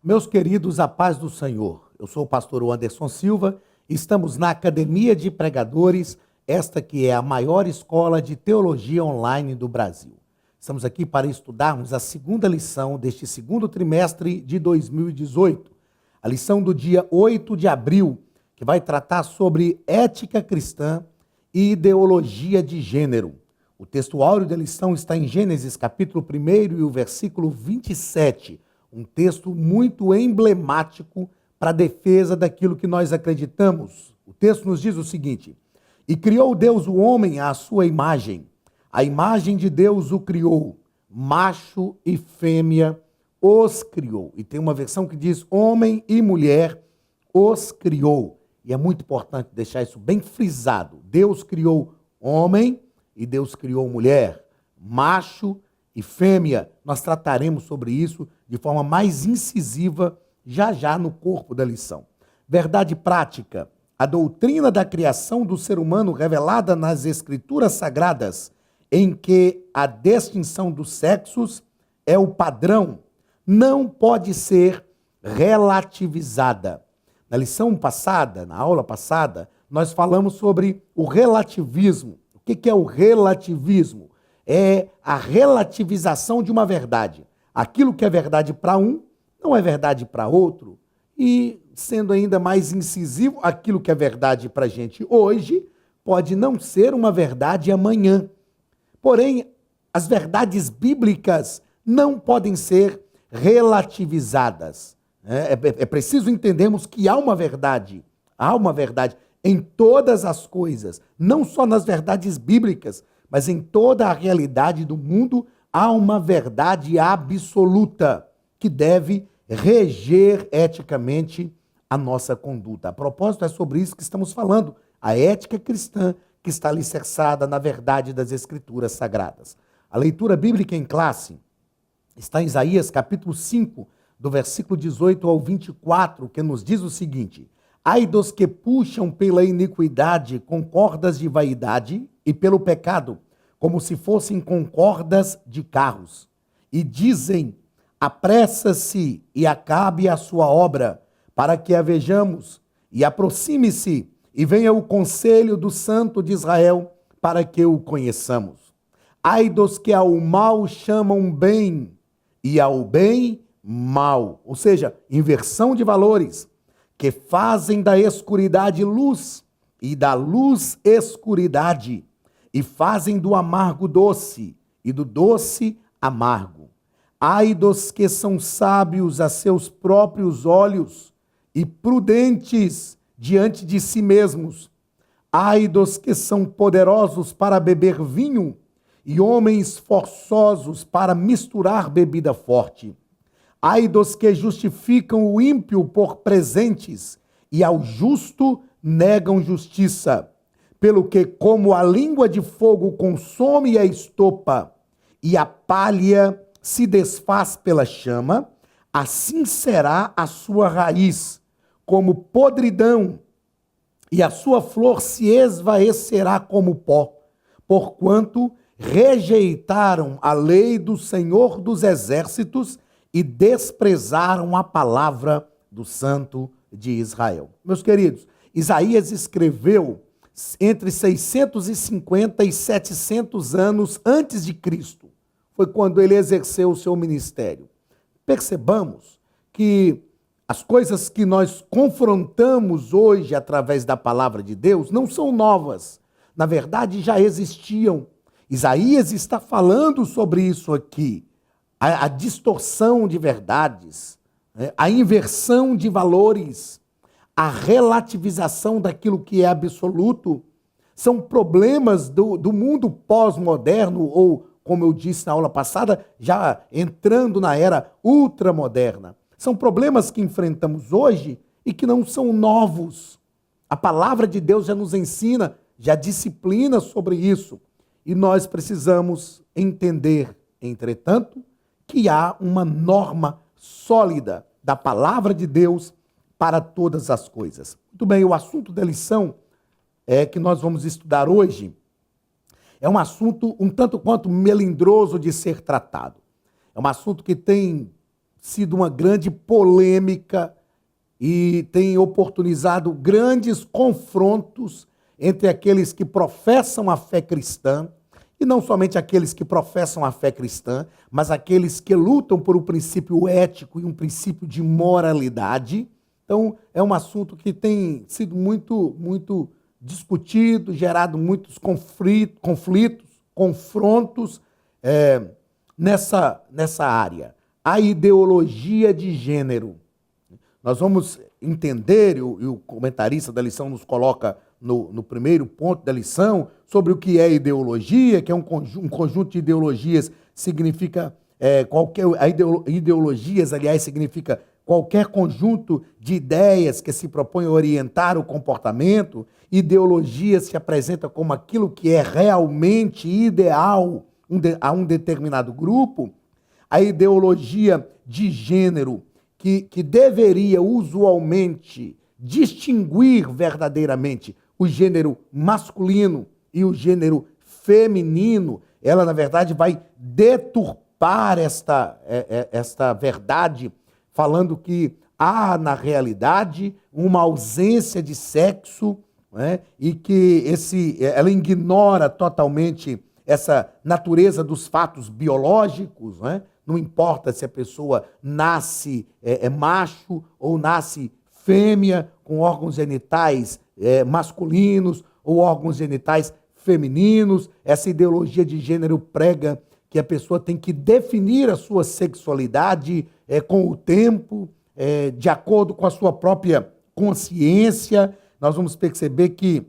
Meus queridos, a paz do Senhor. Eu sou o pastor Anderson Silva e estamos na Academia de Pregadores, esta que é a maior escola de teologia online do Brasil. Estamos aqui para estudarmos a segunda lição deste segundo trimestre de 2018, a lição do dia 8 de abril, que vai tratar sobre ética cristã e ideologia de gênero. O texto áureo da lição está em Gênesis capítulo 1 e o versículo 27, um texto muito emblemático para a defesa daquilo que nós acreditamos. O texto nos diz o seguinte: e criou Deus o homem à sua imagem, a imagem de Deus o criou, macho e fêmea os criou. E tem uma versão que diz homem e mulher os criou. E é muito importante deixar isso bem frisado. Deus criou homem e Deus criou mulher, macho e fêmea. Nós trataremos sobre isso de forma mais incisiva já no corpo da lição. Verdade prática: a doutrina da criação do ser humano revelada nas Escrituras Sagradas, em que a distinção dos sexos é o padrão, não pode ser relativizada. Na lição passada, na aula passada, nós falamos sobre o relativismo. O que é o relativismo? É a relativização de uma verdade. Aquilo que é verdade para um, não é verdade para outro. E, sendo ainda mais incisivo, aquilo que é verdade para a gente hoje, pode não ser uma verdade amanhã. Porém, as verdades bíblicas não podem ser relativizadas. É preciso entendermos que há uma verdade em todas as coisas, não só nas verdades bíblicas, mas em toda a realidade do mundo há uma verdade absoluta que deve reger eticamente a nossa conduta. A propósito, é sobre isso que estamos falando, a ética cristã que está alicerçada na verdade das Escrituras Sagradas. A leitura bíblica em classe está em Isaías capítulo 5, do versículo 18 ao 24, que nos diz o seguinte: ai dos que puxam pela iniquidade com cordas de vaidade e pelo pecado, como se fossem com cordas de carros, e dizem: apressa-se e acabe a sua obra, para que a vejamos, e aproxime-se, e venha o conselho do Santo de Israel, para que o conheçamos. Ai dos que ao mal chamam bem, e ao bem mal, ou seja, inversão de valores, que fazem da escuridade luz e da luz escuridade, e fazem do amargo doce e do doce amargo. Ai dos que são sábios a seus próprios olhos e prudentes diante de si mesmos. Ai dos que são poderosos para beber vinho e homens forçosos para misturar bebida forte. Ai dos que justificam o ímpio por presentes e ao justo negam justiça, pelo que como a língua de fogo consome a estopa e a palha se desfaz pela chama, assim será a sua raiz, como podridão, e a sua flor se esvaecerá como pó, porquanto rejeitaram a lei do Senhor dos Exércitos e desprezaram a palavra do Santo de Israel. Meus queridos, Isaías escreveu entre 650 e 700 anos antes de Cristo. Foi quando ele exerceu o seu ministério. Percebamos que as coisas que nós confrontamos hoje através da palavra de Deus não são novas. Na verdade, já existiam. Isaías está falando sobre isso aqui. A distorção de verdades, a inversão de valores, a relativização daquilo que é absoluto, são problemas do mundo pós-moderno, ou, como eu disse na aula passada, já entrando na era ultramoderna. São problemas que enfrentamos hoje e que não são novos. A palavra de Deus já nos ensina, já disciplina sobre isso. E nós precisamos entender, entretanto, que há uma norma sólida da palavra de Deus para todas as coisas. Muito bem, o assunto da lição que nós vamos estudar hoje é um assunto um tanto quanto melindroso de ser tratado. É um assunto que tem sido uma grande polêmica e tem oportunizado grandes confrontos entre aqueles que professam a fé cristã, e não somente aqueles que professam a fé cristã, mas aqueles que lutam por um princípio ético e um princípio de moralidade. Então, é um assunto que tem sido muito discutido, gerado muitos conflitos, confrontos nessa área. A ideologia de gênero. Nós vamos entender, e o comentarista da lição nos coloca no primeiro ponto da lição, sobre o que é ideologia, que é um conjunto de ideologias, significa ideologias, aliás, significa qualquer conjunto de ideias que se propõe a orientar o comportamento. Ideologia se apresenta como aquilo que é realmente ideal a um determinado grupo. A ideologia de gênero, que deveria usualmente distinguir verdadeiramente o gênero masculino e o gênero feminino, ela, na verdade, vai deturpar esta verdade, falando que há, na realidade, uma ausência de sexo, né, e que ela ignora totalmente essa natureza dos fatos biológicos, né? Não importa se a pessoa nasce macho ou nasce fêmea, com órgãos genitais masculinos ou órgãos genitais femininos. Essa ideologia de gênero prega que a pessoa tem que definir a sua sexualidade com o tempo, de acordo com a sua própria consciência. Nós vamos perceber que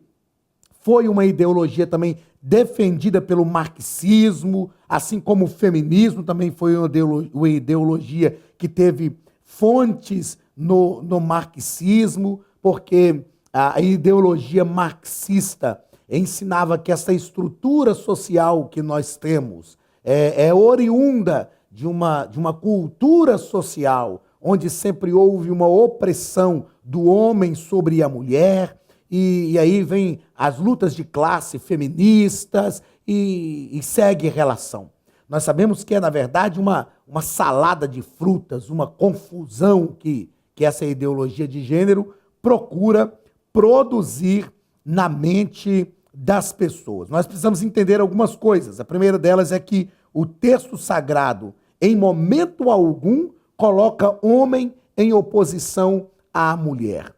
foi uma ideologia também defendida pelo marxismo, assim como o feminismo também foi uma ideologia que teve fontes no marxismo, porque a ideologia marxista ensinava que essa estrutura social que nós temos é oriunda de uma cultura social onde sempre houve uma opressão do homem sobre a mulher. E aí vem as lutas de classe feministas e segue relação. Nós sabemos que é, na verdade, uma salada de frutas, uma confusão que essa ideologia de gênero procura produzir na mente das pessoas. Nós precisamos entender algumas coisas. A primeira delas é que o texto sagrado, em momento algum, coloca homem em oposição à mulher.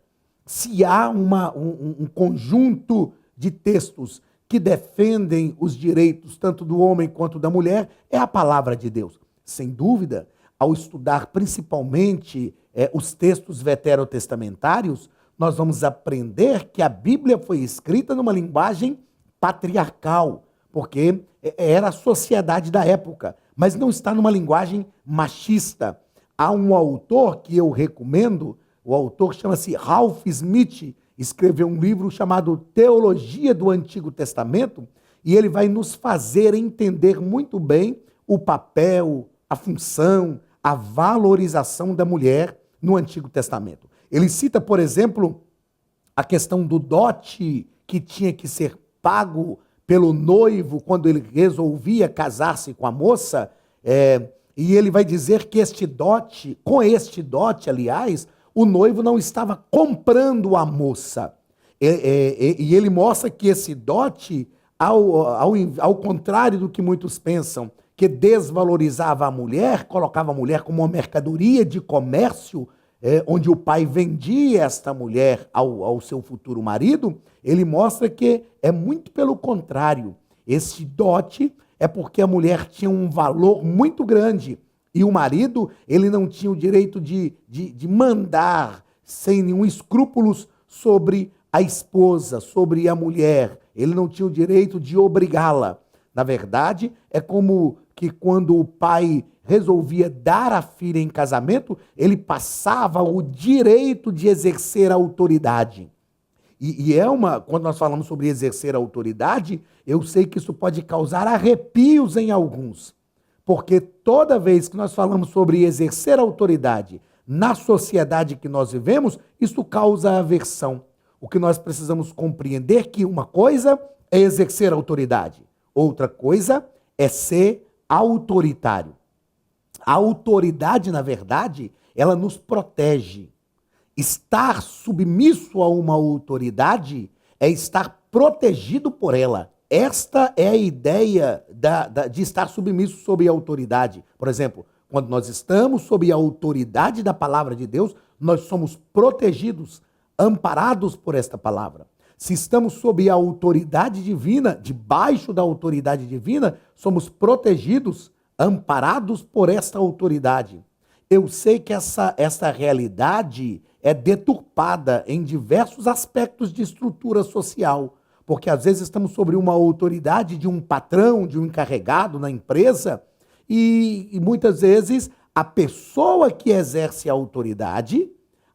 Se há um conjunto de textos que defendem os direitos tanto do homem quanto da mulher, é a palavra de Deus. Sem dúvida, ao estudar principalmente os textos veterotestamentários, nós vamos aprender que a Bíblia foi escrita numa linguagem patriarcal, porque era a sociedade da época, mas não está numa linguagem machista. Há um autor que eu recomendo. O autor chama-se Ralph Smith, escreveu um livro chamado Teologia do Antigo Testamento, e ele vai nos fazer entender muito bem o papel, a função, a valorização da mulher no Antigo Testamento. Ele cita, por exemplo, a questão do dote que tinha que ser pago pelo noivo quando ele resolvia casar-se com a moça, e ele vai dizer que com este dote, aliás, o noivo não estava comprando a moça. E ele mostra que esse dote, ao contrário do que muitos pensam, que desvalorizava a mulher, colocava a mulher como uma mercadoria de comércio, onde o pai vendia esta mulher ao seu futuro marido, ele mostra que é muito pelo contrário. Esse dote é porque a mulher tinha um valor muito grande. E o marido, ele não tinha o direito de mandar, sem nenhum escrúpulos, sobre a esposa, sobre a mulher. Ele não tinha o direito de obrigá-la. Na verdade, é como que quando o pai resolvia dar a filha em casamento, ele passava o direito de exercer a autoridade. Quando nós falamos sobre exercer a autoridade, eu sei que isso pode causar arrepios em alguns. Porque toda vez que nós falamos sobre exercer autoridade na sociedade que nós vivemos, isso causa aversão. O que nós precisamos compreender é que uma coisa é exercer autoridade, outra coisa é ser autoritário. A autoridade, na verdade, ela nos protege. Estar submisso a uma autoridade é estar protegido por ela. Esta é a ideia de estar submisso sob a autoridade. Por exemplo, quando nós estamos sob a autoridade da palavra de Deus, nós somos protegidos, amparados por esta palavra. Se estamos sob a autoridade divina, debaixo da autoridade divina, somos protegidos, amparados por esta autoridade. Eu sei que essa realidade é deturpada em diversos aspectos de estrutura social, porque às vezes estamos sobre uma autoridade de um patrão, de um encarregado na empresa, e muitas vezes a pessoa que exerce a autoridade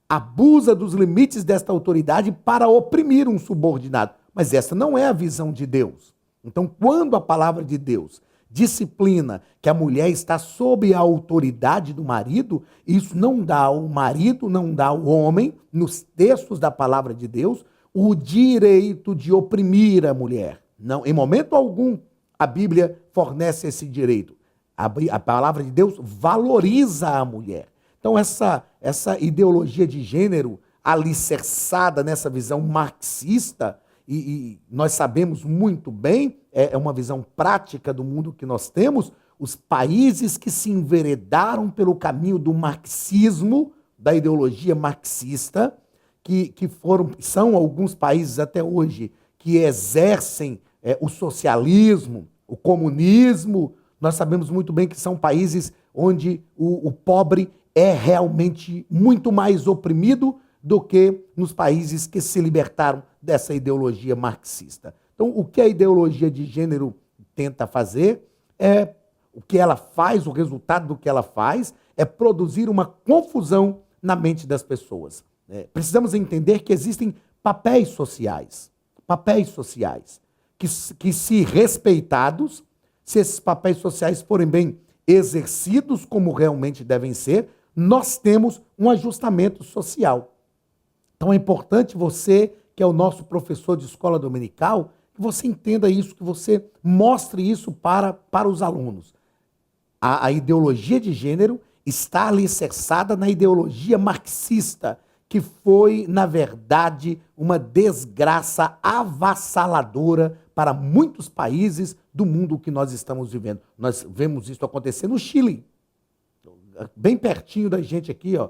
abusa dos limites desta autoridade para oprimir um subordinado. Mas essa não é a visão de Deus. Então, quando a palavra de Deus disciplina que a mulher está sob a autoridade do marido, isso não dá ao marido, não dá ao homem, nos textos da palavra de Deus, o direito de oprimir a mulher. Não, em momento algum, a Bíblia fornece esse direito. A palavra de Deus valoriza a mulher. Então, essa ideologia de gênero alicerçada nessa visão marxista, e nós sabemos muito bem, é uma visão prática do mundo que nós temos, os países que se enveredaram pelo caminho do marxismo, da ideologia marxista, são alguns países até hoje que exercem o socialismo, o comunismo. Nós sabemos muito bem que são países onde o pobre é realmente muito mais oprimido do que nos países que se libertaram dessa ideologia marxista. Então, o que a ideologia de gênero tenta fazer o que ela faz, o resultado do que ela faz é produzir uma confusão na mente das pessoas. Precisamos entender que existem papéis sociais que se respeitados, se esses papéis sociais forem bem exercidos como realmente devem ser, nós temos um ajustamento social. Então é importante você, que é o nosso professor de escola dominical, que você entenda isso, que você mostre isso para os alunos. A ideologia de gênero está alicerçada na ideologia marxista, que foi, na verdade, uma desgraça avassaladora para muitos países do mundo que nós estamos vivendo. Nós vemos isso acontecer no Chile, bem pertinho da gente aqui, ó.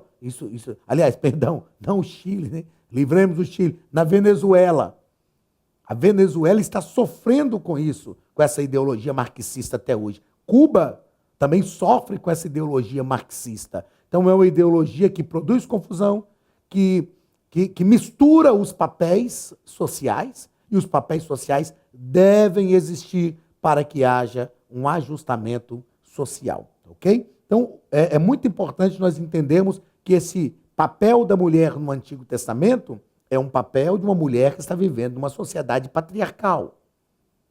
Aliás, perdão, não o Chile, né? Livremos o Chile. Na Venezuela. A Venezuela está sofrendo com isso, com essa ideologia marxista até hoje. Cuba também sofre com essa ideologia marxista. Então é uma ideologia que produz confusão, que mistura os papéis sociais, e os papéis sociais devem existir para que haja um ajustamento social, ok? Então, é muito importante nós entendermos que esse papel da mulher no Antigo Testamento é um papel de uma mulher que está vivendo numa sociedade patriarcal,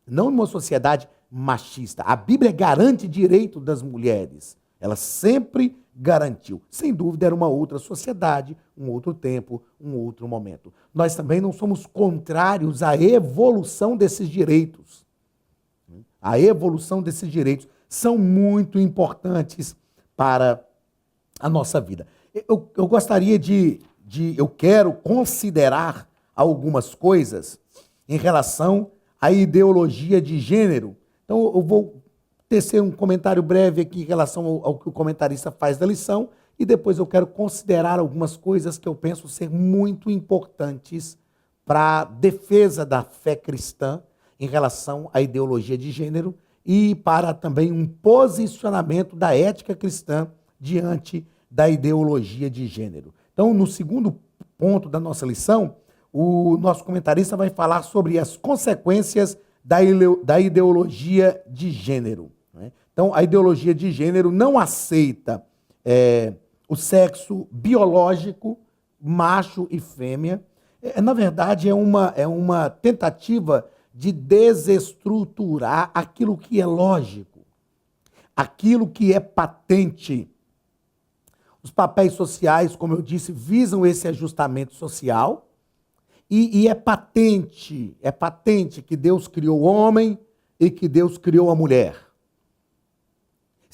não numa sociedade machista. A Bíblia garante direito das mulheres. Ela sempre garantiu. Sem dúvida, era uma outra sociedade, um outro tempo, um outro momento. Nós também não somos contrários à evolução desses direitos. A evolução desses direitos são muito importantes para a nossa vida. Eu gostaria eu quero considerar algumas coisas em relação à ideologia de gênero. Então, eu vou tecer um comentário breve aqui em relação ao que o comentarista faz da lição, e depois eu quero considerar algumas coisas que eu penso ser muito importantes para a defesa da fé cristã em relação à ideologia de gênero e para também um posicionamento da ética cristã diante da ideologia de gênero. Então, no segundo ponto da nossa lição, o nosso comentarista vai falar sobre as consequências da ideologia de gênero. Então, a ideologia de gênero não aceita o sexo biológico, macho e fêmea. Na verdade, é uma tentativa de desestruturar aquilo que é lógico, aquilo que é patente. Os papéis sociais, como eu disse, visam esse ajustamento social, e é patente que Deus criou o homem e que Deus criou a mulher.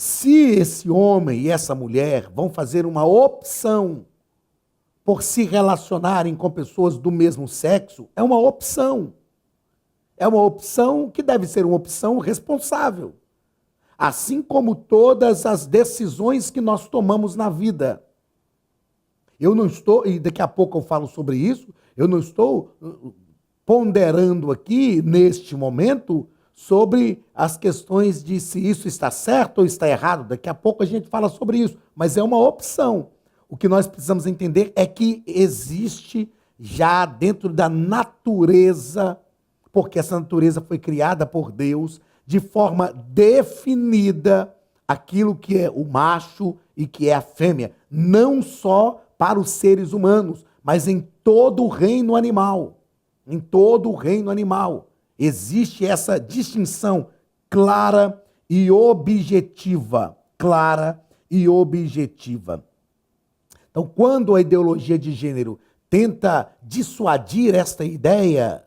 Se esse homem e essa mulher vão fazer uma opção por se relacionarem com pessoas do mesmo sexo, é uma opção. É uma opção que deve ser uma opção responsável. Assim como todas as decisões que nós tomamos na vida. Eu não estou, e daqui a pouco eu falo sobre isso, eu não estou ponderando aqui, neste momento, sobre as questões de se isso está certo ou está errado. Daqui a pouco a gente fala sobre isso, mas é uma opção. O que nós precisamos entender é que existe já dentro da natureza, porque essa natureza foi criada por Deus, de forma definida, aquilo que é o macho e que é a fêmea. Não só para os seres humanos, mas em todo o reino animal. Em todo o reino animal. Existe essa distinção clara e objetiva. Clara e objetiva. Então, quando a ideologia de gênero tenta dissuadir esta ideia,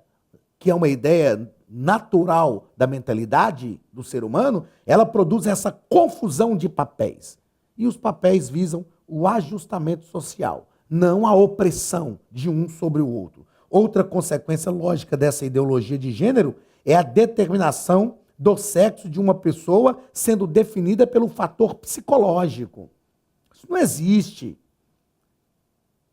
que é uma ideia natural da mentalidade do ser humano, ela produz essa confusão de papéis. E os papéis visam o ajustamento social, não a opressão de um sobre o outro. Outra consequência lógica dessa ideologia de gênero é a determinação do sexo de uma pessoa sendo definida pelo fator psicológico. Isso não existe.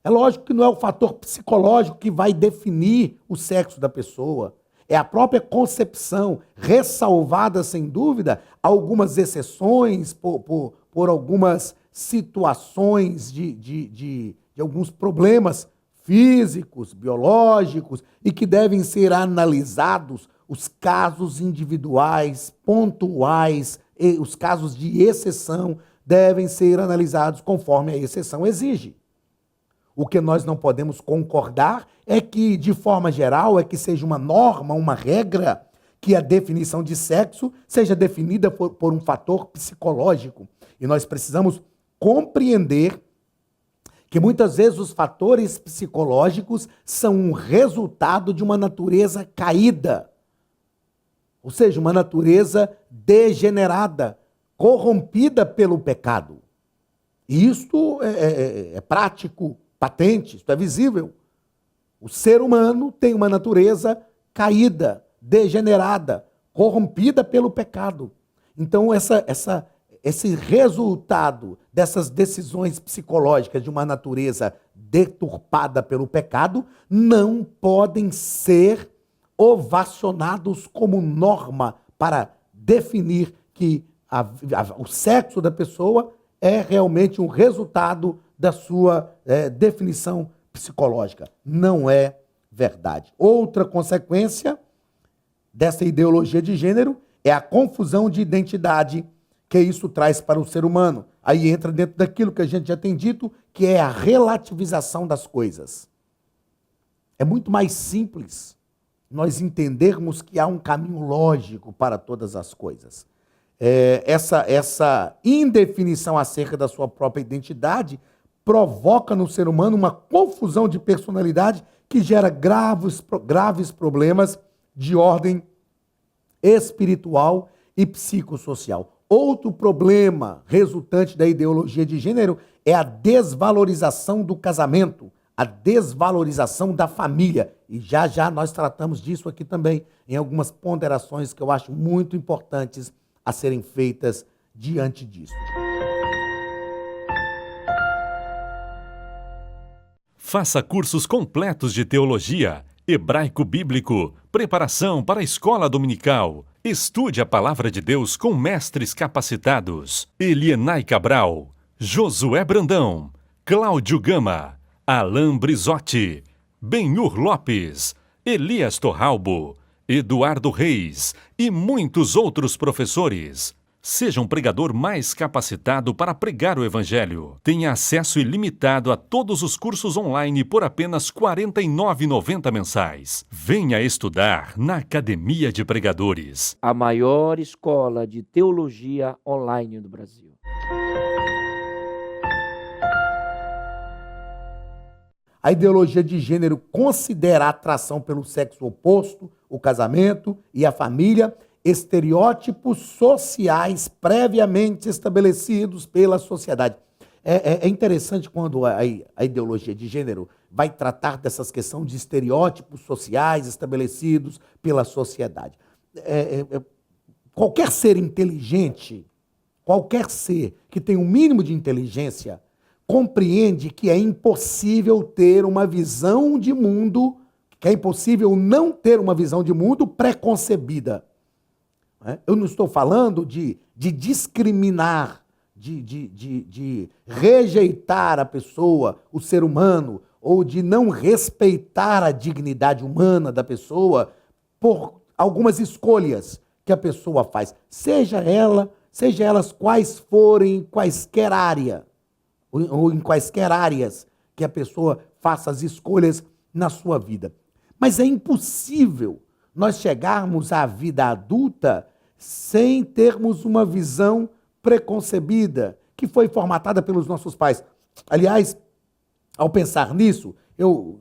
É lógico que não é o fator psicológico que vai definir o sexo da pessoa. É a própria concepção, ressalvada, sem dúvida, algumas exceções por algumas situações de alguns problemas físicos, biológicos, e que devem ser analisados os casos individuais, pontuais, e os casos de exceção devem ser analisados conforme a exceção exige. O que nós não podemos concordar é que, de forma geral, é que seja uma norma, uma regra, que a definição de sexo seja definida por um fator psicológico. E nós precisamos compreender que muitas vezes os fatores psicológicos são um resultado de uma natureza caída, ou seja, uma natureza degenerada, corrompida pelo pecado. E isto é prático, patente, isto é visível. O ser humano tem uma natureza caída, degenerada, corrompida pelo pecado. Então, esse resultado dessas decisões psicológicas de uma natureza deturpada pelo pecado não podem ser ovacionados como norma para definir que o sexo da pessoa é realmente um resultado da sua definição psicológica. Não é verdade. Outra consequência dessa ideologia de gênero é a confusão de identidade que isso traz para o ser humano. Aí entra dentro daquilo que a gente já tem dito, que é a relativização das coisas. É muito mais simples nós entendermos que há um caminho lógico para todas as coisas. Essa indefinição acerca da sua própria identidade provoca no ser humano uma confusão de personalidade que gera graves problemas de ordem espiritual e psicossocial. Outro problema resultante da ideologia de gênero é a desvalorização do casamento, a desvalorização da família. E já nós tratamos disso aqui também, em algumas ponderações que eu acho muito importantes a serem feitas diante disso. Faça cursos completos de teologia, hebraico bíblico, preparação para a escola dominical. Estude a palavra de Deus com mestres capacitados. Elienay Cabral, Josué Brandão, Cláudio Gama, Alain Brizotti, Benhur Lopes, Elias Torralbo, Eduardo Reis e muitos outros professores. Seja um pregador mais capacitado para pregar o Evangelho. Tenha acesso ilimitado a todos os cursos online por apenas R$ 49,90 mensais. Venha estudar na Academia de Pregadores. A maior escola de teologia online do Brasil. A ideologia de gênero considera a atração pelo sexo oposto, o casamento e a família estereótipos sociais previamente estabelecidos pela sociedade. É interessante quando a ideologia de gênero vai tratar dessas questões de estereótipos sociais estabelecidos pela sociedade. Qualquer ser inteligente, qualquer ser que tem um mínimo de inteligência, compreende que é impossível ter uma visão de mundo, que é impossível não ter uma visão de mundo preconcebida. Eu não estou falando de discriminar, de rejeitar a pessoa, o ser humano, ou de não respeitar a dignidade humana da pessoa por algumas escolhas que a pessoa faz, seja elas quais forem, quaisquer área, ou em quaisquer áreas que a pessoa faça as escolhas na sua vida. Mas é impossível nós chegarmos à vida adulta sem termos uma visão preconcebida, que foi formatada pelos nossos pais. Aliás, ao pensar nisso, eu,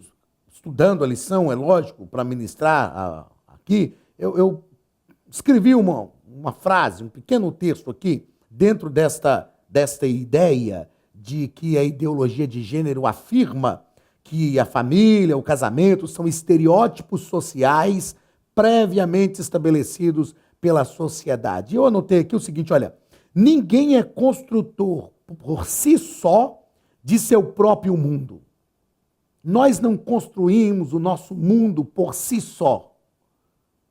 estudando a lição, é lógico, para ministrar aqui, eu escrevi uma frase, um pequeno texto aqui, dentro desta ideia de que a ideologia de gênero afirma que a família, o casamento, são estereótipos sociais previamente estabelecidos pela sociedade. Eu anotei aqui o seguinte, olha, ninguém é construtor por si só de seu próprio mundo. Nós não construímos o nosso mundo por si só.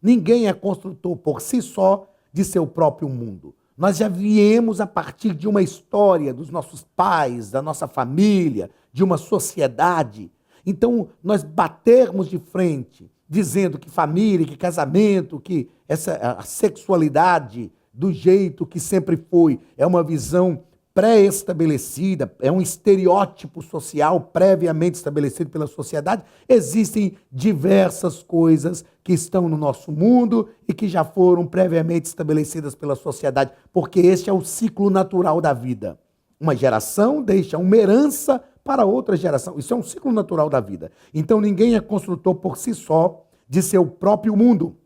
Ninguém é construtor por si só de seu próprio mundo. Nós já viemos a partir de uma história dos nossos pais, da nossa família, de uma sociedade. Então, nós batermos de frente, dizendo que família, que casamento, que a sexualidade, do jeito que sempre foi, é uma visão pré-estabelecida, é um estereótipo social previamente estabelecido pela sociedade. Existem diversas coisas que estão no nosso mundo e que já foram previamente estabelecidas pela sociedade, porque este é o ciclo natural da vida. Uma geração deixa uma herança para outra geração. Isso é um ciclo natural da vida. Então ninguém é construtor por si só de seu próprio mundo.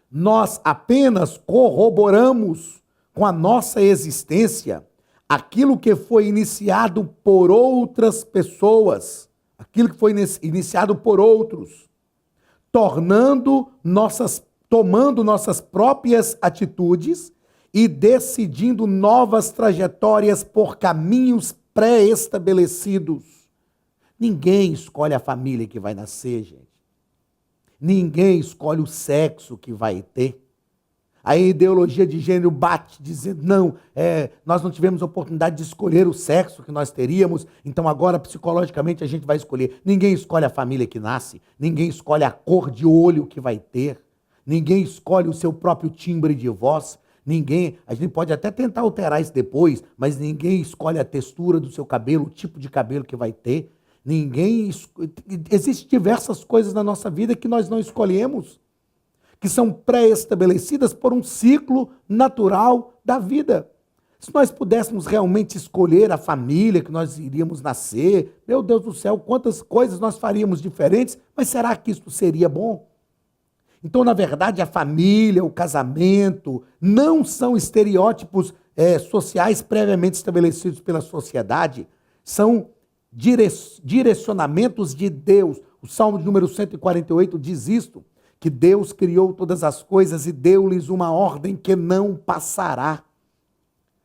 Nós apenas corroboramos com a nossa existência aquilo que foi iniciado por outras pessoas, aquilo que foi iniciado por outros, tomando nossas próprias atitudes e decidindo novas trajetórias por caminhos pré-estabelecidos. Ninguém escolhe a família que vai nascer, gente. Ninguém escolhe o sexo que vai ter. A ideologia de gênero bate dizendo, não, nós não tivemos oportunidade de escolher o sexo que nós teríamos, então agora psicologicamente a gente vai escolher. Ninguém escolhe a família que nasce, ninguém escolhe a cor de olho que vai ter, ninguém escolhe o seu próprio timbre de voz, a gente pode até tentar alterar isso depois, mas ninguém escolhe a textura do seu cabelo, o tipo de cabelo que vai ter. Existem diversas coisas na nossa vida que nós não escolhemos, que são pré-estabelecidas por um ciclo natural da vida. Se nós pudéssemos realmente escolher a família que nós iríamos nascer, meu Deus do céu, quantas coisas nós faríamos diferentes, mas será que isso seria bom? Então, na verdade, a família, o casamento, não são estereótipos sociais previamente estabelecidos pela sociedade, são direcionamentos de Deus. O Salmo de número 148 diz isto, que Deus criou todas as coisas e deu-lhes uma ordem que não passará.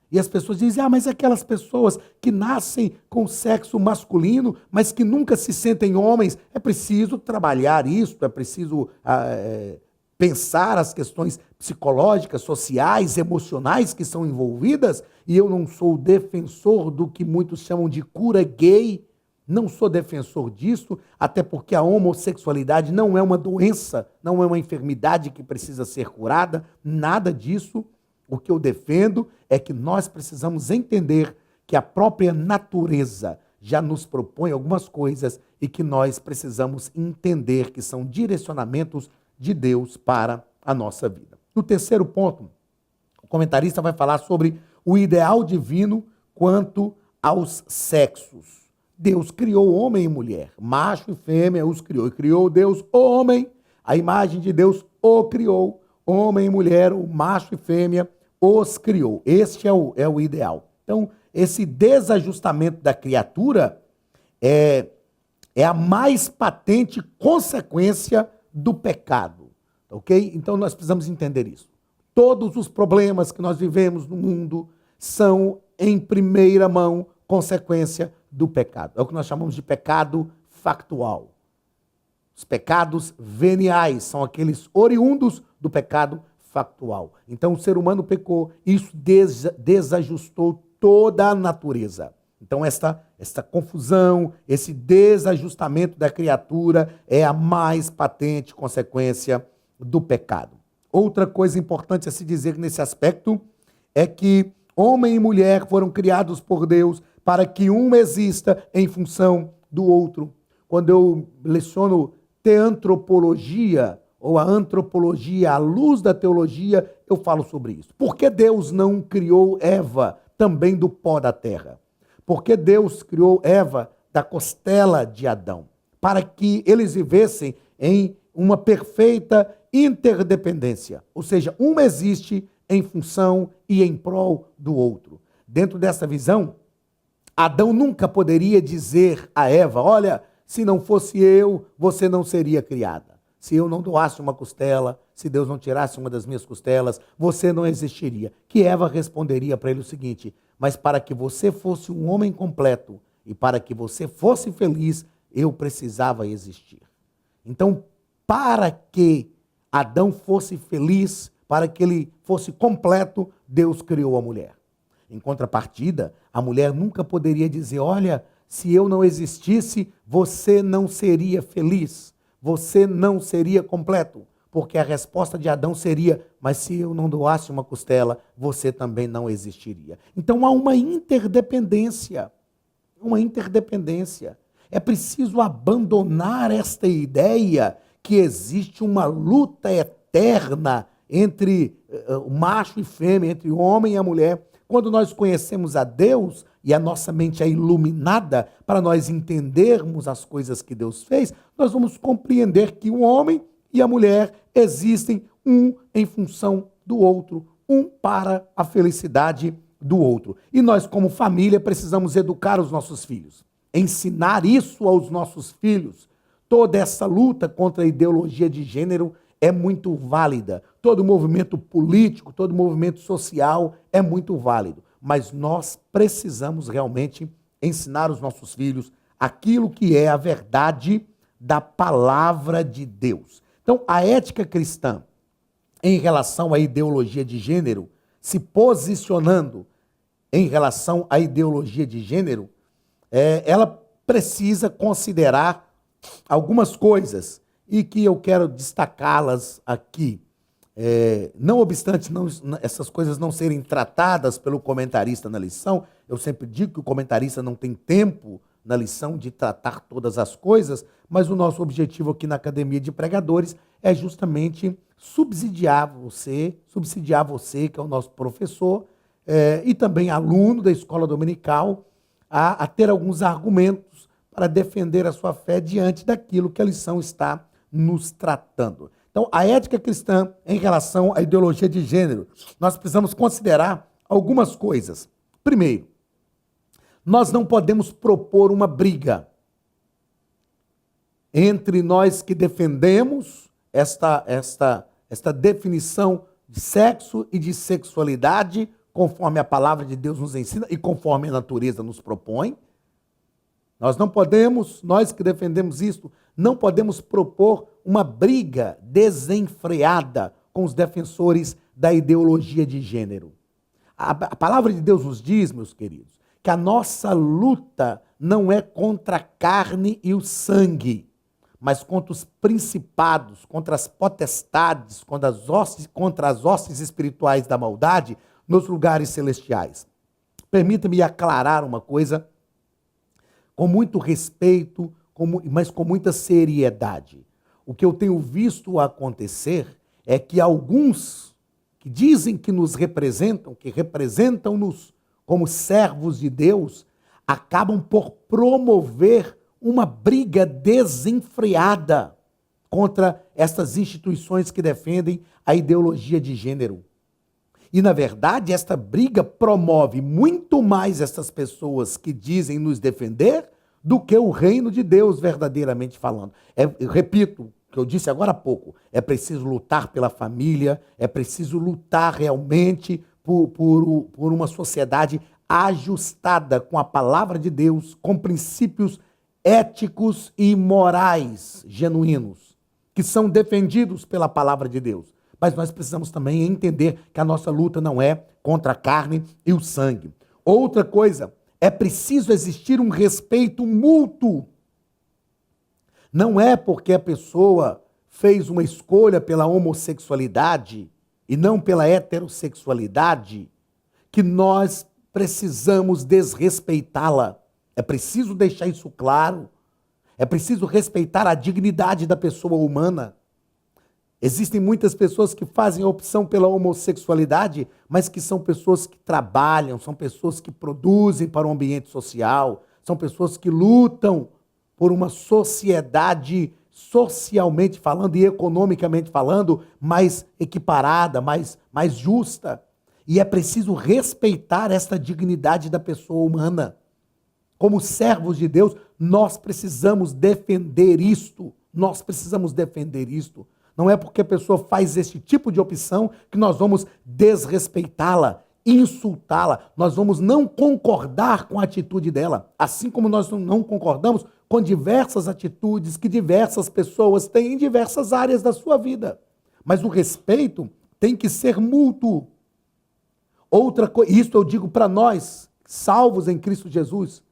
E as pessoas dizem, mas aquelas pessoas que nascem com sexo masculino, mas que nunca se sentem homens, é preciso trabalhar isso, é preciso pensar as questões psicológicas, sociais, emocionais que são envolvidas, e eu não sou defensor do que muitos chamam de cura gay, não sou defensor disso, até porque a homossexualidade não é uma doença, não é uma enfermidade que precisa ser curada, nada disso. O que eu defendo é que nós precisamos entender que a própria natureza já nos propõe algumas coisas e que nós precisamos entender que são direcionamentos de Deus para a nossa vida. No terceiro ponto, o comentarista vai falar sobre o ideal divino quanto aos sexos. Deus criou homem e mulher, macho e fêmea os criou. E criou Deus o homem, a imagem de Deus o criou. homem e mulher, o macho e fêmea, os criou. Este é o ideal. Então, esse desajustamento da criatura é a mais patente consequência do pecado, ok? Então, nós precisamos entender isso. Todos os problemas que nós vivemos no mundo são, em primeira mão, consequência do pecado. É o que nós chamamos de pecado factual. Os pecados veniais são aqueles oriundos do pecado factual. Então, o ser humano pecou, isso desajustou toda a natureza. Então, esta confusão, esse desajustamento da criatura é a mais patente consequência do pecado. Outra coisa importante a se dizer nesse aspecto é que homem e mulher foram criados por Deus para que um exista em função do outro. Quando eu leciono teantropologia, ou a antropologia à luz da teologia, eu falo sobre isso. Por que Deus não criou Eva também do pó da terra? Por que Deus criou Eva da costela de Adão? Para que eles vivessem em uma perfeita interdependência. Ou seja, um existe em função e em prol do outro. Dentro dessa visão, Adão nunca poderia dizer a Eva, olha, se não fosse eu, você não seria criada. Se eu não doasse uma costela, se Deus não tirasse uma das minhas costelas, você não existiria. Que Eva responderia para ele o seguinte, mas para que você fosse um homem completo e para que você fosse feliz, eu precisava existir. Então, para que Adão fosse feliz, para que ele fosse completo, Deus criou a mulher. Em contrapartida, a mulher nunca poderia dizer, olha, se eu não existisse, você não seria feliz, você não seria completo, porque a resposta de Adão seria, mas se eu não doasse uma costela, você também não existiria. Então há uma interdependência, É preciso abandonar esta ideia que existe uma luta eterna entre o macho e fêmea, entre o homem e a mulher. Quando nós conhecemos a Deus e a nossa mente é iluminada para nós entendermos as coisas que Deus fez, nós vamos compreender que o homem e a mulher existem um em função do outro, um para a felicidade do outro. E nós, como família, precisamos educar os nossos filhos, ensinar isso aos nossos filhos. Toda essa luta contra a ideologia de gênero é muito válida. Todo movimento político, todo movimento social é muito válido. Mas nós precisamos realmente ensinar os nossos filhos aquilo que é a verdade da palavra de Deus. Então, a ética cristã, em relação à ideologia de gênero, se posicionando em relação à ideologia de gênero, ela precisa considerar algumas coisas e que eu quero destacá-las aqui. Não obstante essas coisas não serem tratadas pelo comentarista na lição, eu sempre digo que o comentarista não tem tempo na lição de tratar todas as coisas, mas o nosso objetivo aqui na Academia de Pregadores é justamente subsidiar você, que é o nosso professor, e também aluno da escola dominical, a ter alguns argumentos para defender a sua fé diante daquilo que a lição está nos tratando. Então, a ética cristã em relação à ideologia de gênero, nós precisamos considerar algumas coisas. Primeiro, nós não podemos propor uma briga entre nós que defendemos esta definição de sexo e de sexualidade, conforme a palavra de Deus nos ensina e conforme a natureza nos propõe. Nós não podemos, nós que defendemos isto, não podemos propor uma briga desenfreada com os defensores da ideologia de gênero. A palavra de Deus nos diz, meus queridos, que a nossa luta não é contra a carne e o sangue, mas contra os principados, contra as potestades, contra as hostes espirituais da maldade nos lugares celestiais. Permita-me aclarar uma coisa com muito respeito, mas com muita seriedade. O que eu tenho visto acontecer é que alguns que dizem que nos representam, que representam-nos como servos de Deus, acabam por promover uma briga desenfreada contra essas instituições que defendem a ideologia de gênero. E, na verdade, esta briga promove muito mais essas pessoas que dizem nos defender do que o reino de Deus, verdadeiramente falando. Eu repito o que eu disse agora há pouco, é preciso lutar pela família, é preciso lutar realmente por uma sociedade ajustada com a palavra de Deus, com princípios éticos e morais genuínos, que são defendidos pela palavra de Deus. Mas nós precisamos também entender que a nossa luta não é contra a carne e o sangue. Outra coisa, é preciso existir um respeito mútuo. Não é porque a pessoa fez uma escolha pela homossexualidade e não pela heterossexualidade que nós precisamos desrespeitá-la. É preciso deixar isso claro. É preciso respeitar a dignidade da pessoa humana. Existem muitas pessoas que fazem a opção pela homossexualidade, mas que são pessoas que trabalham, são pessoas que produzem para o ambiente social, são pessoas que lutam por uma sociedade socialmente falando e economicamente falando mais equiparada, mais justa. E é preciso respeitar esta dignidade da pessoa humana. Como servos de Deus, nós precisamos defender isto. Nós precisamos defender isto. Não é porque a pessoa faz esse tipo de opção que nós vamos desrespeitá-la, insultá-la. Nós vamos não concordar com a atitude dela. Assim como nós não concordamos com diversas atitudes que diversas pessoas têm em diversas áreas da sua vida. Mas o respeito tem que ser mútuo. Outra coisa, isso eu digo para nós, salvos em Cristo Jesus.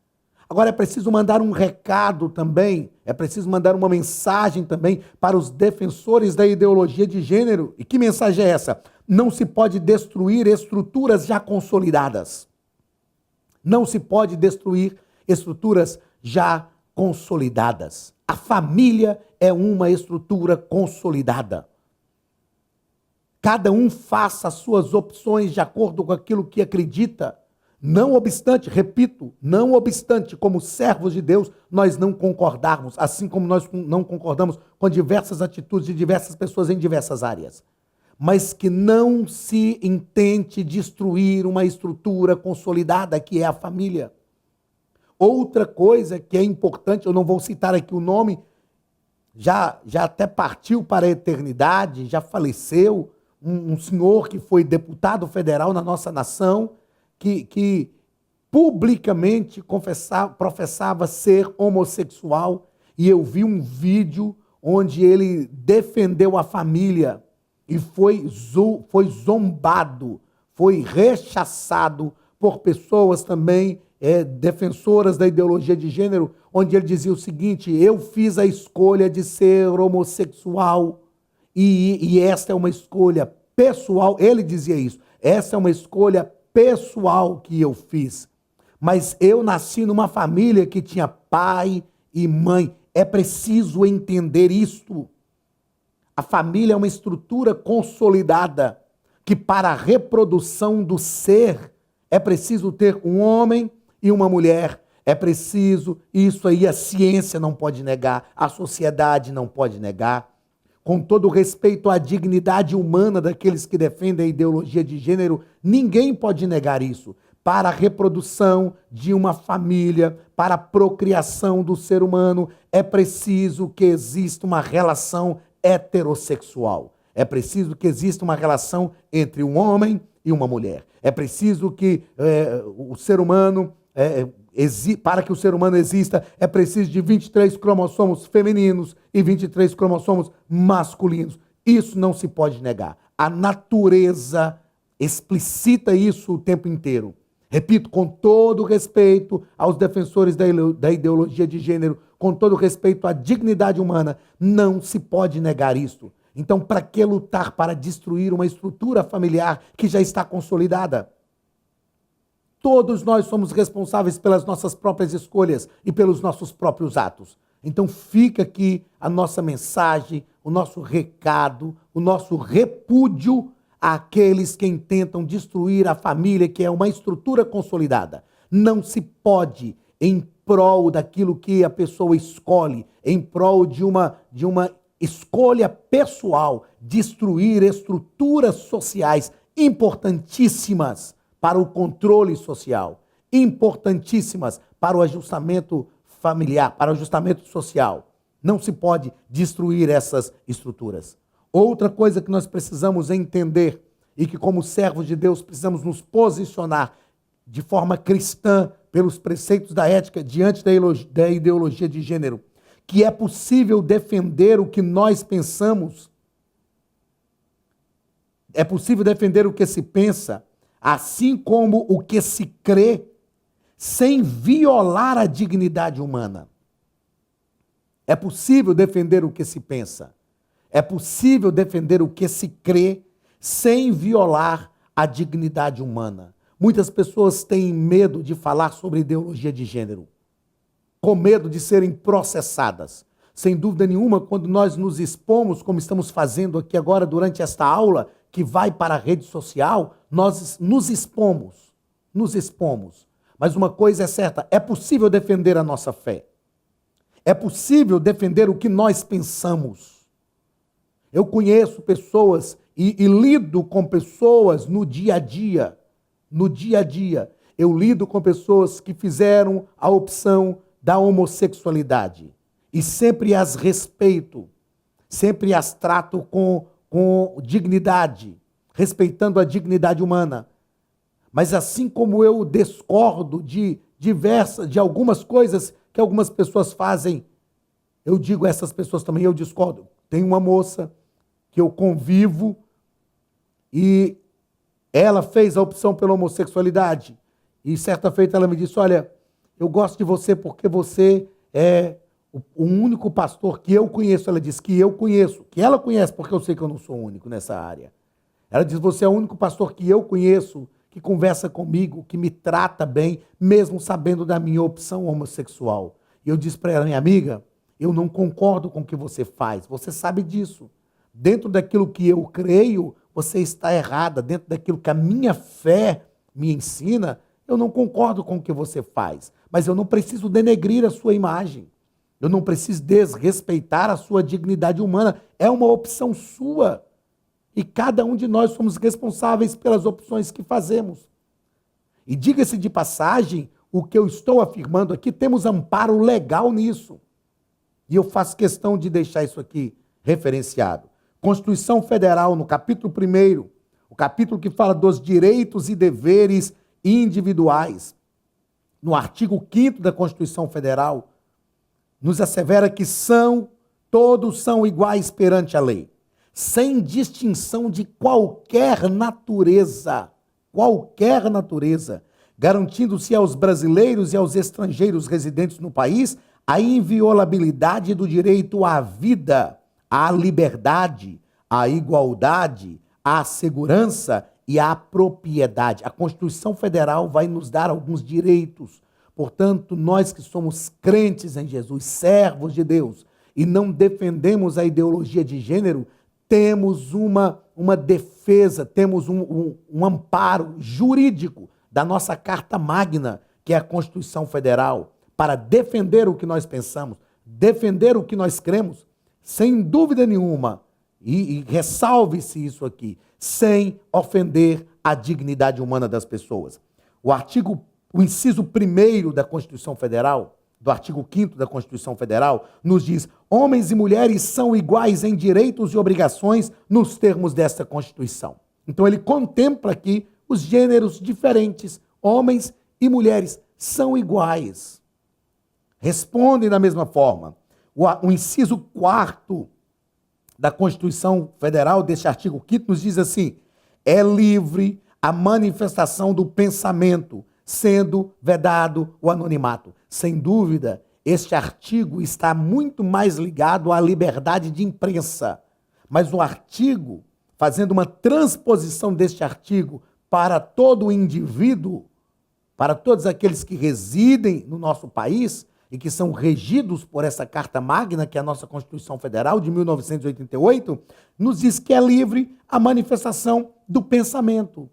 Agora é preciso mandar um recado também, é preciso mandar uma mensagem também para os defensores da ideologia de gênero. E que mensagem é essa? Não se pode destruir estruturas já consolidadas. Não se pode destruir estruturas já consolidadas. A família é uma estrutura consolidada. Cada um faça as suas opções de acordo com aquilo que acredita. Não obstante, repito, não obstante, como servos de Deus, nós não concordarmos, assim como nós não concordamos com diversas atitudes de diversas pessoas em diversas áreas. Mas que não se intente destruir uma estrutura consolidada que é a família. Outra coisa que é importante, eu não vou citar aqui o nome, já até partiu para a eternidade, já faleceu, um senhor que foi deputado federal na nossa nação, que publicamente professava ser homossexual, e eu vi um vídeo onde ele defendeu a família e foi zombado, foi rechaçado por pessoas também defensoras da ideologia de gênero, onde ele dizia o seguinte: eu fiz a escolha de ser homossexual e esta é uma escolha pessoal. Ele dizia isso, essa é uma escolha pessoal que eu fiz, mas eu nasci numa família que tinha pai e mãe. É preciso entender isto. A família é uma estrutura consolidada que para a reprodução do ser é preciso ter um homem e uma mulher. É preciso, isso aí a ciência não pode negar, a sociedade não pode negar. Com todo respeito à dignidade humana daqueles que defendem a ideologia de gênero, ninguém pode negar isso. Para a reprodução de uma família, para a procriação do ser humano, é preciso que exista uma relação heterossexual. É preciso que exista uma relação entre um homem e uma mulher. É preciso que o ser humano, para que o ser humano exista, é preciso de 23 cromossomos femininos e 23 cromossomos masculinos. Isso não se pode negar. A natureza explicita isso o tempo inteiro. Repito, com todo respeito aos defensores da ideologia de gênero, com todo respeito à dignidade humana, não se pode negar isso. Então, para que lutar para destruir uma estrutura familiar que já está consolidada? Todos nós somos responsáveis pelas nossas próprias escolhas e pelos nossos próprios atos. Então fica aqui a nossa mensagem, o nosso recado, o nosso repúdio àqueles que tentam destruir a família, que é uma estrutura consolidada. Não se pode, em prol daquilo que a pessoa escolhe, em prol de uma escolha pessoal, destruir estruturas sociais importantíssimas para o controle social, importantíssimas para o ajustamento familiar, para o ajustamento social. Não se pode destruir essas estruturas. Outra coisa que nós precisamos entender e que, como servos de Deus, precisamos nos posicionar de forma cristã pelos preceitos da ética diante da ideologia de gênero, que é possível defender o que nós pensamos, é possível defender o que se pensa, assim como o que se crê, sem violar a dignidade humana. É possível defender o que se pensa, é possível defender o que se crê, sem violar a dignidade humana. Muitas pessoas têm medo de falar sobre ideologia de gênero, com medo de serem processadas. Sem dúvida nenhuma, quando nós nos expomos, como estamos fazendo aqui agora durante esta aula, que vai para a rede social, nós nos expomos. Mas uma coisa é certa, é possível defender a nossa fé. É possível defender o que nós pensamos. Eu conheço pessoas e lido com pessoas no dia a dia. No dia a dia, eu lido com pessoas que fizeram a opção da homossexualidade. E sempre as respeito, sempre as trato com dignidade, respeitando a dignidade humana. Mas assim como eu discordo de algumas coisas que algumas pessoas fazem, eu digo a essas pessoas também, eu discordo. Tem uma moça que eu convivo e ela fez a opção pela homossexualidade. E certa feita ela me disse, olha, eu gosto de você porque você é o único pastor que eu conheço. Ela disse que eu conheço, que ela conhece, porque eu sei que eu não sou o único nessa área. Ela diz, você é o único pastor que eu conheço, que conversa comigo, que me trata bem, mesmo sabendo da minha opção homossexual. E eu disse para ela, minha amiga, eu não concordo com o que você faz, você sabe disso. Dentro daquilo que eu creio, você está errada. Dentro daquilo que a minha fé me ensina, eu não concordo com o que você faz. Mas eu não preciso denegrir a sua imagem. Eu não preciso desrespeitar a sua dignidade humana. É uma opção sua. E cada um de nós somos responsáveis pelas opções que fazemos. E diga-se de passagem, o que eu estou afirmando aqui, temos amparo legal nisso. E eu faço questão de deixar isso aqui referenciado. Constituição Federal, no capítulo 1º, o capítulo que fala dos direitos e deveres individuais, no artigo 5º da Constituição Federal, nos assevera que todos são iguais perante a lei, sem distinção de qualquer natureza, garantindo-se aos brasileiros e aos estrangeiros residentes no país a inviolabilidade do direito à vida, à liberdade, à igualdade, à segurança e à propriedade. A Constituição Federal vai nos dar alguns direitos. Portanto, nós que somos crentes em Jesus, servos de Deus, e não defendemos a ideologia de gênero, temos uma defesa, temos um amparo jurídico da nossa Carta Magna, que é a Constituição Federal, para defender o que nós pensamos, defender o que nós cremos, sem dúvida nenhuma, e ressalve-se isso aqui, sem ofender a dignidade humana das pessoas. O inciso 1º da Constituição Federal, do artigo 5º da Constituição Federal, nos diz: homens e mulheres são iguais em direitos e obrigações nos termos desta Constituição. Então ele contempla aqui os gêneros diferentes, homens e mulheres são iguais. Respondem da mesma forma. O inciso 4º da Constituição Federal, deste artigo 5º, nos diz assim: é livre a manifestação do pensamento, sendo vedado o anonimato. Sem dúvida, este artigo está muito mais ligado à liberdade de imprensa. Mas o artigo, fazendo uma transposição deste artigo para todo o indivíduo, para todos aqueles que residem no nosso país e que são regidos por essa Carta Magna, que é a nossa Constituição Federal de 1988, nos diz que é livre a manifestação do pensamento,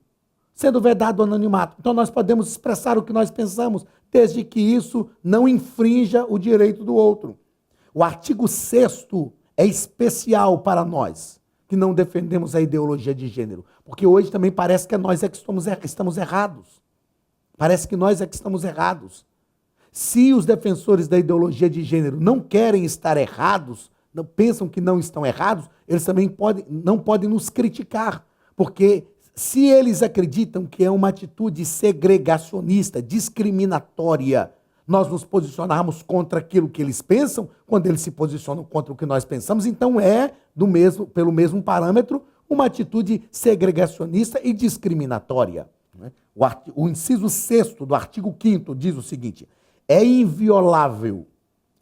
sendo vedado o anonimato. Então nós podemos expressar o que nós pensamos, desde que isso não infrinja o direito do outro. O artigo 6º é especial para nós que não defendemos a ideologia de gênero, porque hoje também parece que nós é que estamos errados. Parece que nós é que estamos errados. Se os defensores da ideologia de gênero não querem estar errados, não pensam que não estão errados, eles também não podem nos criticar, porque se eles acreditam que é uma atitude segregacionista, discriminatória, nós nos posicionarmos contra aquilo que eles pensam, quando eles se posicionam contra o que nós pensamos, então pelo mesmo parâmetro, uma atitude segregacionista e discriminatória. O inciso 6º do artigo 5º diz o seguinte: é inviolável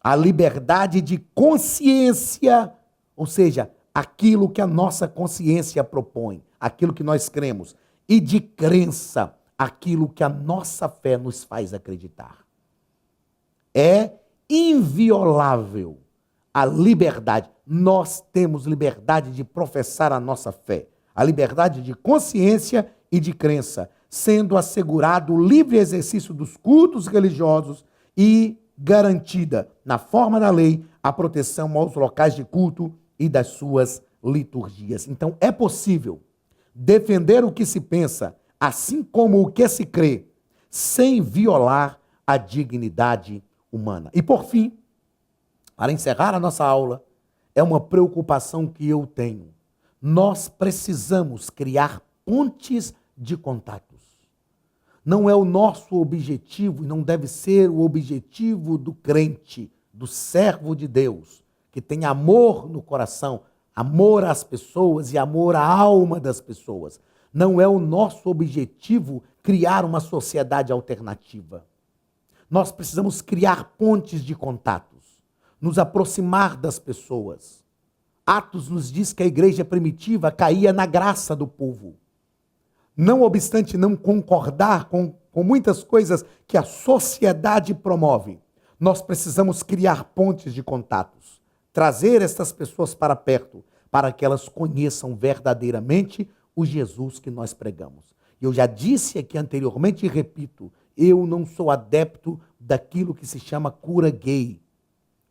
a liberdade de consciência, ou seja, aquilo que a nossa consciência propõe, aquilo que nós cremos, e de crença, aquilo que a nossa fé nos faz acreditar. É inviolável a liberdade. Nós temos liberdade de professar a nossa fé, a liberdade de consciência e de crença, sendo assegurado o livre exercício dos cultos religiosos e garantida, na forma da lei, a proteção aos locais de culto e das suas liturgias. Então, é possível defender o que se pensa, assim como o que se crê, sem violar a dignidade humana. E, por fim, para encerrar a nossa aula, é uma preocupação que eu tenho. Nós precisamos criar pontes de contatos. Não é o nosso objetivo e não deve ser o objetivo do crente, do servo de Deus, que tem amor no coração, amor às pessoas e amor à alma das pessoas. Não é o nosso objetivo criar uma sociedade alternativa. Nós precisamos criar pontes de contatos, nos aproximar das pessoas. Atos nos diz que a igreja primitiva caía na graça do povo. Não obstante não concordar com muitas coisas que a sociedade promove, nós precisamos criar pontes de contatos, trazer essas pessoas para perto, para que elas conheçam verdadeiramente o Jesus que nós pregamos. Eu já disse aqui anteriormente e repito, eu não sou adepto daquilo que se chama cura gay,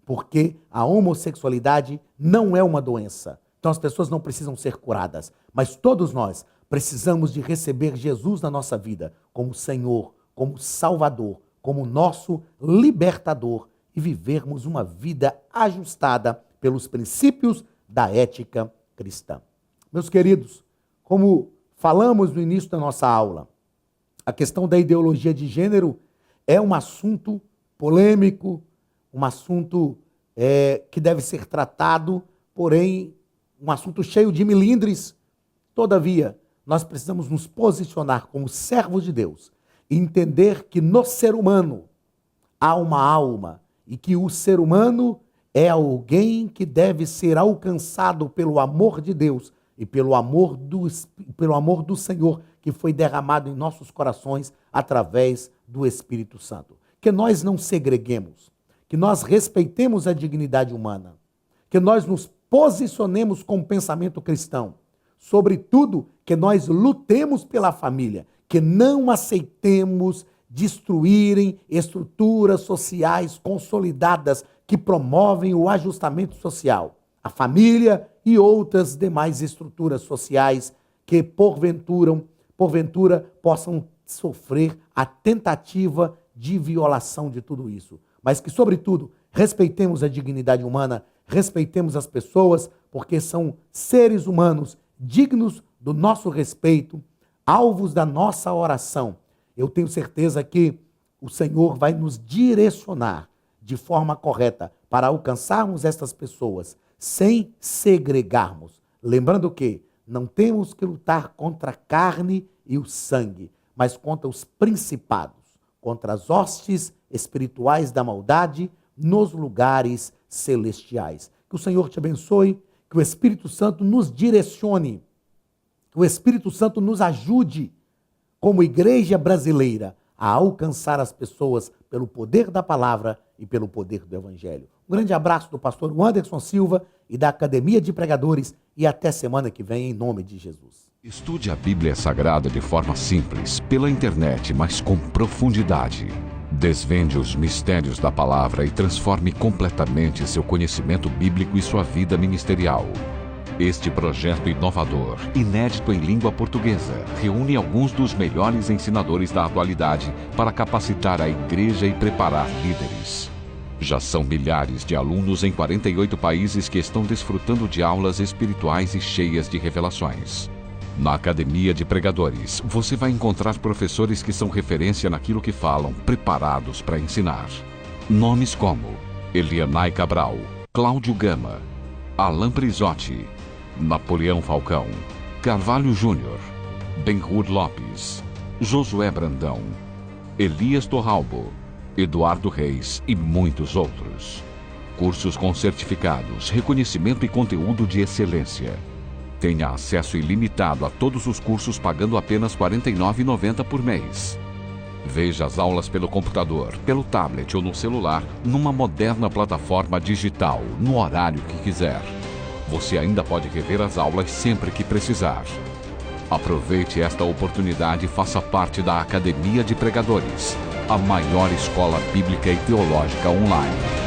porque a homossexualidade não é uma doença. Então as pessoas não precisam ser curadas, mas todos nós precisamos de receber Jesus na nossa vida como Senhor, como Salvador, como nosso libertador e vivermos uma vida ajustada pelos princípios da ética cristã. Meus queridos, como falamos no início da nossa aula, a questão da ideologia de gênero é um assunto polêmico, um assunto que deve ser tratado, porém, um assunto cheio de melindres. Todavia, nós precisamos nos posicionar como servos de Deus e entender que no ser humano há uma alma e que o ser humano é alguém que deve ser alcançado pelo amor de Deus e pelo amor do Senhor que foi derramado em nossos corações através do Espírito Santo. Que nós não segreguemos, que nós respeitemos a dignidade humana, que nós nos posicionemos com o pensamento cristão, sobretudo que nós lutemos pela família, que não aceitemos destruírem estruturas sociais consolidadas que promovem o ajustamento social, a família e outras demais estruturas sociais que porventura possam sofrer a tentativa de violação de tudo isso. Mas que, sobretudo, respeitemos a dignidade humana, respeitemos as pessoas, porque são seres humanos dignos do nosso respeito, alvos da nossa oração. Eu tenho certeza que o Senhor vai nos direcionar de forma correta para alcançarmos estas pessoas sem segregarmos. Lembrando que não temos que lutar contra a carne e o sangue, mas contra os principados, contra as hostes espirituais da maldade nos lugares celestiais. Que o Senhor te abençoe, que o Espírito Santo nos direcione, que o Espírito Santo nos ajude, como igreja brasileira, a alcançar as pessoas pelo poder da palavra e pelo poder do Evangelho. Um grande abraço do pastor Anderson Silva e da Academia de Pregadores e até semana que vem, em nome de Jesus. Estude a Bíblia Sagrada de forma simples, pela internet, mas com profundidade. Desvende os mistérios da palavra e transforme completamente seu conhecimento bíblico e sua vida ministerial. Este projeto inovador, inédito em língua portuguesa, reúne alguns dos melhores ensinadores da atualidade para capacitar a igreja e preparar líderes. Já são milhares de alunos em 48 países que estão desfrutando de aulas espirituais e cheias de revelações. Na Academia de Pregadores, você vai encontrar professores que são referência naquilo que falam, preparados para ensinar. Nomes como Elianai Cabral, Cláudio Gama, Alan Prisotti, Napoleão Falcão, Carvalho Júnior, Benhur Lopes, Josué Brandão, Elias Torralbo, Eduardo Reis e muitos outros. Cursos com certificados, reconhecimento e conteúdo de excelência. Tenha acesso ilimitado a todos os cursos pagando apenas R$ 49,90 por mês. Veja as aulas pelo computador, pelo tablet ou no celular, numa moderna plataforma digital, no horário que quiser. Você ainda pode rever as aulas sempre que precisar. Aproveite esta oportunidade e faça parte da Academia de Pregadores, a maior escola bíblica e teológica online.